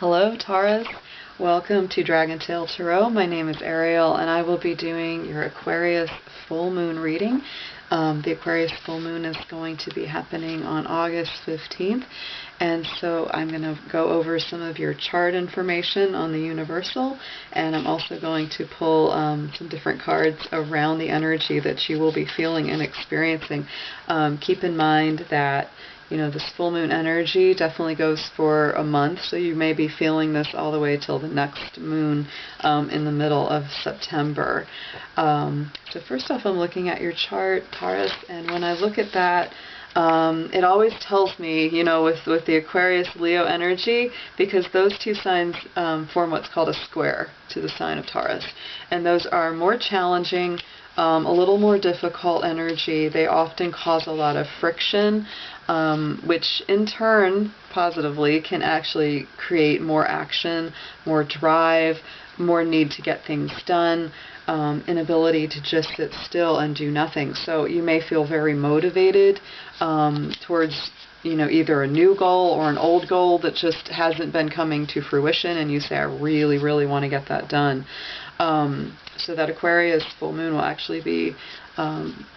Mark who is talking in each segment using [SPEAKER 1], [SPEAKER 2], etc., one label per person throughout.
[SPEAKER 1] Hello Taurus, welcome to Dragon Tail Tarot. My name is Ariel and I will be doing your Aquarius full moon reading. The Aquarius full moon is going to be happening on August 15th, and so I'm going to go over some of your chart information on the universal, and I'm also going to pull some different cards around the energy that you will be feeling and experiencing. Keep in mind that this full moon energy definitely goes for a month, so you may be feeling this all the way till the next moon in the middle of September. So first off, I'm looking at your chart, Taurus, and when I look at that, it always tells me, with the Aquarius Leo energy, because those two signs form what's called a square to the sign of Taurus, and those are more challenging, a little more difficult energy. They often cause a lot of friction, which in turn, positively, can actually create more action, more drive, more need to get things done, inability to just sit still and do nothing. So you may feel very motivated towards either a new goal or an old goal that just hasn't been coming to fruition, and you say, I really, really want to get that done. So that Aquarius full moon will actually be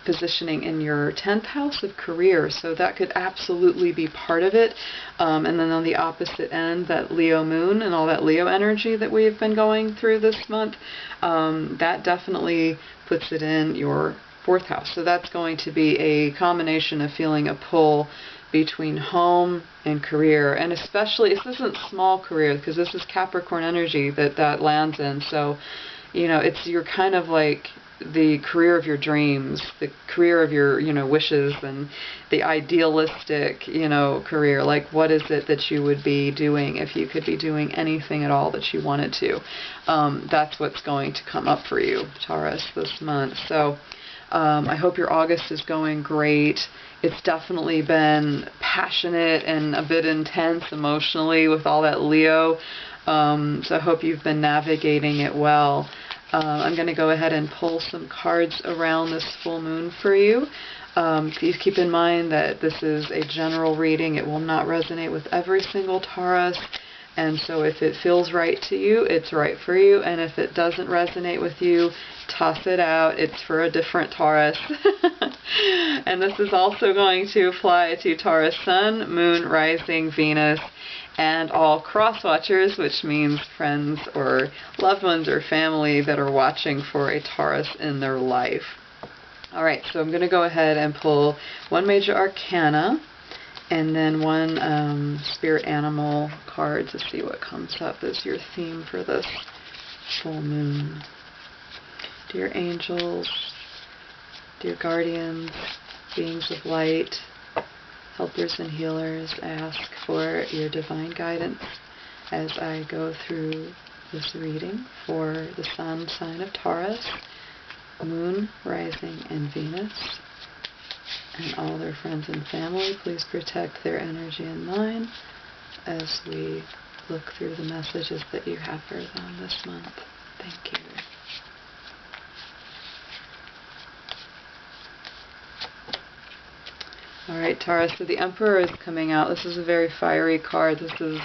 [SPEAKER 1] positioning in your 10th house of career, so that could absolutely be part of it. And then on the opposite end, that Leo moon and all that Leo energy that we've been going through this month, that definitely puts it in your 4th house. So that's going to be a combination of feeling a pull between home and career, and especially, this isn't small career, because this is Capricorn energy that lands in. So it's your kind of like the career of your dreams, the career of your wishes, and the idealistic career. Like, what is it that you would be doing if you could be doing anything at all that you wanted to? That's what's going to come up for you, Taurus, this month. So I hope your August is going great. It's definitely been passionate and a bit intense emotionally with all that Leo. So I hope you've been navigating it well. I'm going to go ahead and pull some cards around this full moon for you. Please keep in mind that this is a general reading. It will not resonate with every single Taurus. And so if it feels right to you, it's right for you. And if it doesn't resonate with you, toss it out. It's for a different Taurus. And this is also going to apply to Taurus Sun, Moon, Rising, Venus, and all cross-watchers, which means friends or loved ones or family that are watching for a Taurus in their life. Alright, so I'm going to go ahead and pull one major arcana and then one spirit animal card to see what comes up as your theme for this full moon. Dear angels, dear guardians, beings of light, helpers and healers, I ask for your divine guidance as I go through this reading for the Sun sign of Taurus, Moon, Rising, and Venus, and all their friends and family. Please protect their energy and mine as we look through the messages that you have for them this month. Thank you. Alright, Taurus, so the Emperor is coming out. This is a very fiery card. This is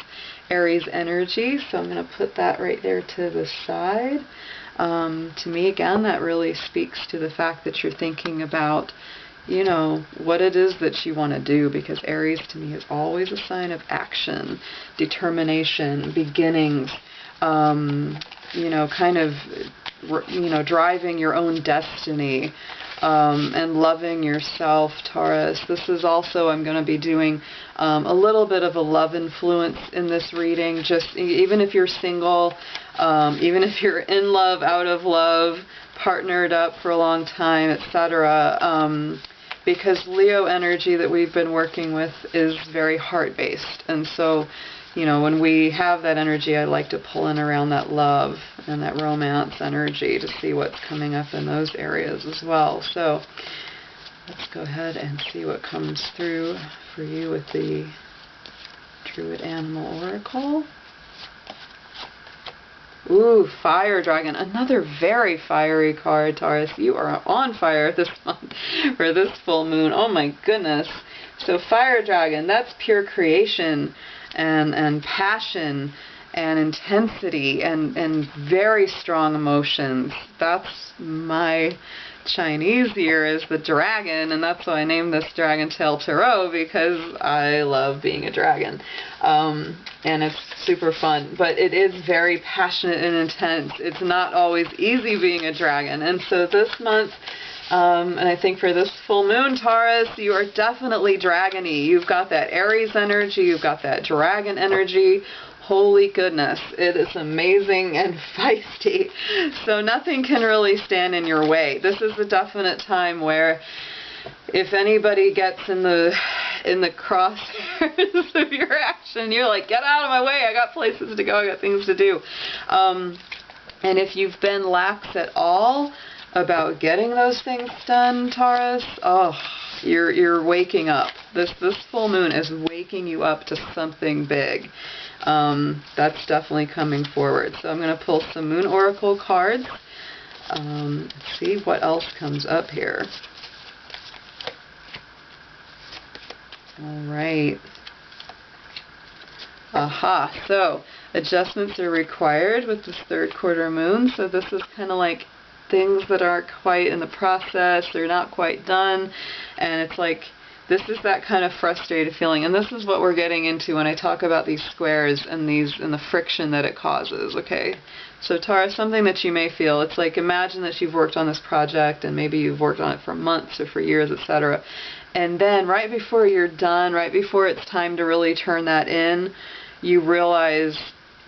[SPEAKER 1] Aries energy, so I'm going to put that right there to the side. To me, again, that really speaks to the fact that you're thinking about, what it is that you want to do, because Aries to me is always a sign of action, determination, beginnings, kind of, driving your own destiny. And loving yourself, Taurus. This is also, I'm going to be doing a little bit of a love influence in this reading. Just even if you're single, even if you're in love, out of love, partnered up for a long time, etc. Because Leo energy that we've been working with is very heart-based, and so when we have that energy, I like to pull in around that love and that romance energy to see what's coming up in those areas as well. So let's go ahead and see what comes through for you with the Druid Animal Oracle. Ooh, Fire Dragon. Another very fiery card, Taurus. You are on fire this month for this full moon. Oh my goodness. So Fire Dragon, that's pure creation. and passion and intensity and very strong emotions. That's my Chinese year, is the dragon, and that's why I named this Dragon Tail Tarot, because I love being a dragon. And it's super fun, but it is very passionate and intense. It's not always easy being a dragon. And so this month, and I think for this full moon, Taurus, you are definitely dragony. You've got that Aries energy, you've got that dragon energy. Holy goodness, it is amazing and feisty. So nothing can really stand in your way. This is a definite time where if anybody gets in the crosshairs of your action, you're like, get out of my way, I got places to go, I got things to do. And if you've been lax at all about getting those things done, Taurus, oh, you're waking up. This full moon is waking you up to something big. That's definitely coming forward. So I'm going to pull some Moon Oracle cards. Let's see what else comes up here. Alright. Aha. So adjustments are required with this third quarter moon. So this is kind of like things that aren't quite in the process, they're not quite done, and it's like, this is that kind of frustrated feeling, and this is what we're getting into when I talk about these squares and the friction that it causes, okay? So Taurus, something that you may feel, it's like, imagine that you've worked on this project, and maybe you've worked on it for months or for years, etc. And then right before you're done, right before it's time to really turn that in, you realize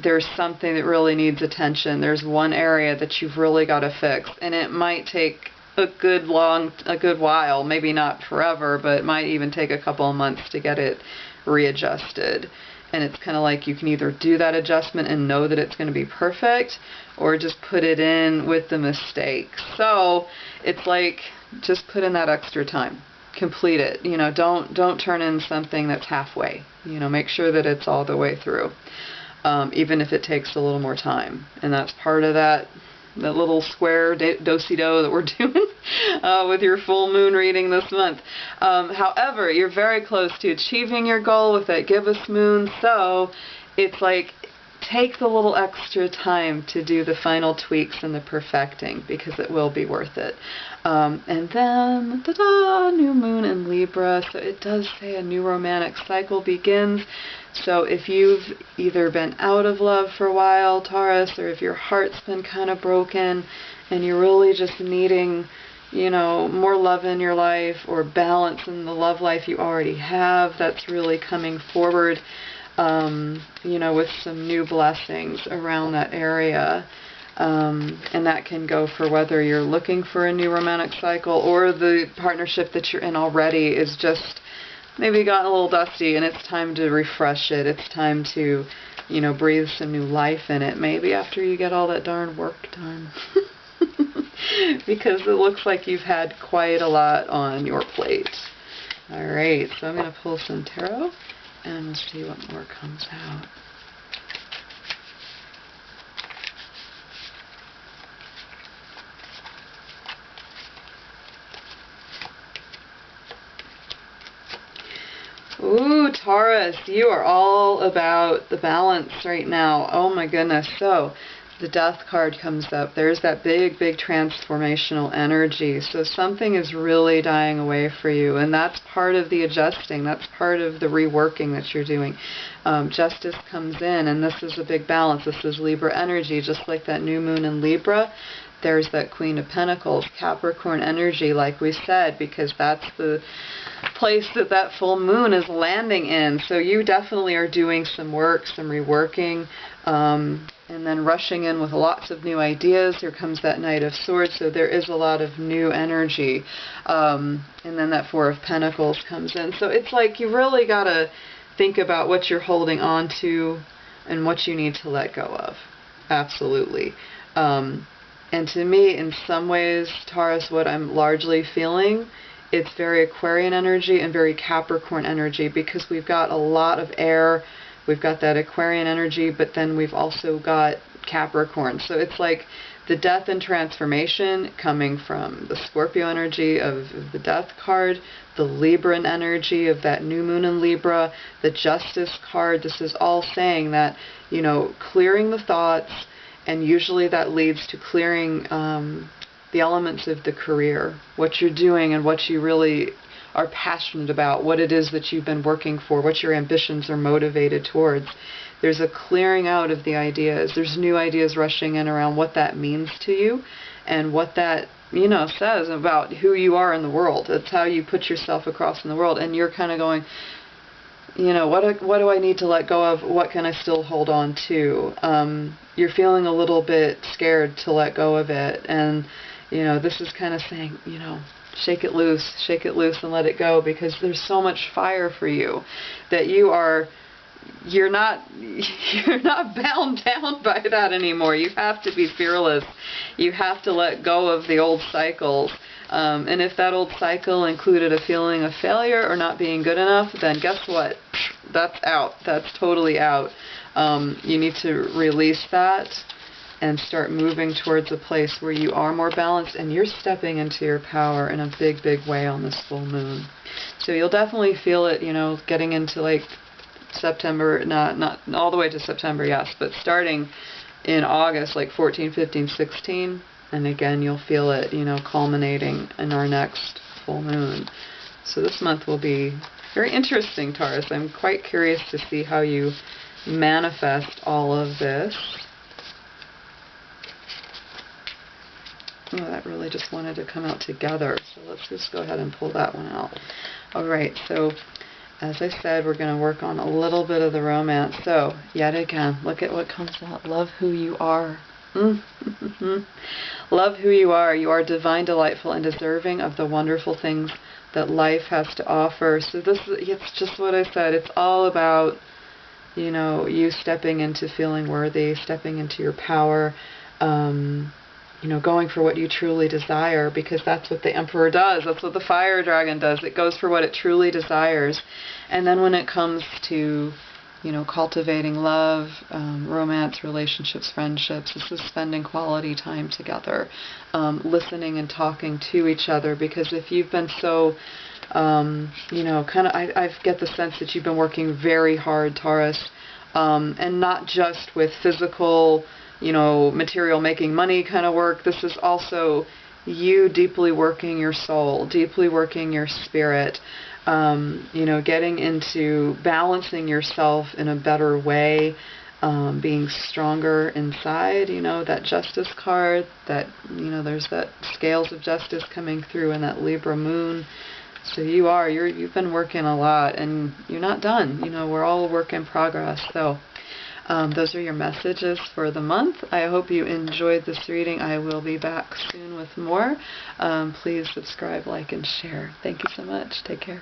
[SPEAKER 1] there's something that really needs attention. There's one area that you've really got to fix, and it might take a good while, maybe not forever, but it might even take a couple of months to get it readjusted. And it's kind of like you can either do that adjustment and know that it's going to be perfect, or just put it in with the mistake. So it's like, just put in that extra time. Complete it. You know, don't turn in something that's halfway. You know, make sure that it's all the way through. Even if it takes a little more time. And that's part of that little square do-si-do that we're doing with your full moon reading this month. However, you're very close to achieving your goal with that gibbous moon, so it's like, take the little extra time to do the final tweaks and the perfecting, because it will be worth it. And then, ta-da, new moon in Libra, so it does say a new romantic cycle begins. So if you've either been out of love for a while, Taurus, or if your heart's been kind of broken and you're really just needing, you know, more love in your life or balance in the love life you already have, that's really coming forward, you know, with some new blessings around that area. And that can go for whether you're looking for a new romantic cycle or the partnership that you're in already is just maybe gotten a little dusty and it's time to refresh it. It's time to, you know, breathe some new life in it, maybe after you get all that darn work done. Because it looks like you've had quite a lot on your plate. Alright, so I'm going to pull some tarot and we'll see what more comes out. Ooh, Taurus, you are all about the balance right now. Oh my goodness. So, the Death card comes up. There's that big, big transformational energy. So something is really dying away for you, and that's part of the adjusting. That's part of the reworking that you're doing. Justice comes in, and this is a big balance. This is Libra energy, just like that new moon in Libra. There's that Queen of Pentacles, Capricorn energy, like we said, because that's the place that full moon is landing in. So you definitely are doing some work, some reworking, and then rushing in with lots of new ideas. Here comes that Knight of Swords, so there is a lot of new energy. And then that Four of Pentacles comes in. So it's like you really got to think about what you're holding on to and what you need to let go of. Absolutely. And to me, in some ways, Taurus, what I'm largely feeling, it's very Aquarian energy and very Capricorn energy, because we've got a lot of air we've got that Aquarian energy, but then we've also got Capricorn. So it's like the death and transformation coming from the Scorpio energy of the death card, the Libran energy of that new moon in Libra, the Justice card. This is all saying that, you know, clearing the thoughts, and usually that leads to clearing the elements of the career, what you're doing and what you really are passionate about, what it is that you've been working for, what your ambitions are motivated towards. There's a clearing out of the ideas. There's new ideas rushing in around what that means to you and what that, you know, says about who you are in the world. It's how you put yourself across in the world. And you're kind of going, you know, what do I need to let go of? What can I still hold on to? You're feeling a little bit scared to let go of it. And, you know, this is kind of saying, you know, shake it loose and let it go, because there's so much fire for you that you're not bound down by that anymore. You have to be fearless. You have to let go of the old cycles. And if that old cycle included a feeling of failure or not being good enough, then guess what? That's out. That's totally out. You need to release that and start moving towards a place where you are more balanced and you're stepping into your power in a big, big way on this full moon. So you'll definitely feel it, you know, getting into like September, not all the way to September, yes, but starting in August, like 14, 15, 16, and again you'll feel it, you know, culminating in our next full moon. So this month will be very interesting, Taurus. I'm quite curious to see how you manifest all of this. Oh, that really just wanted to come out together. So let's just go ahead and pull that one out. Alright, so as I said, we're going to work on a little bit of the romance. So, yet again, look at what comes out. Love who you are. Love who you are. You are divine, delightful, and deserving of the wonderful things that life has to offer. So it's just what I said. It's all about, you know, you stepping into feeling worthy, stepping into your power, you know, going for what you truly desire, because that's what the Emperor does. That's what the fire dragon does. It goes for what it truly desires. And then when it comes to, you know, cultivating love, romance, relationships, friendships, this is spending quality time together, listening and talking to each other. Because if you've been so, you know, kind of, I get the sense that you've been working very hard, Taurus, and not just with physical, you know, material making money kind of work. This is also you deeply working your soul, deeply working your spirit, you know, getting into balancing yourself in a better way, being stronger inside, you know, that Justice card, that, you know, there's that scales of justice coming through in that Libra moon. So you've been working a lot, and you're not done. You know, we're all a work in progress. So those are your messages for the month. I hope you enjoyed this reading. I will be back soon with more. Please subscribe, like, and share. Thank you so much. Take care.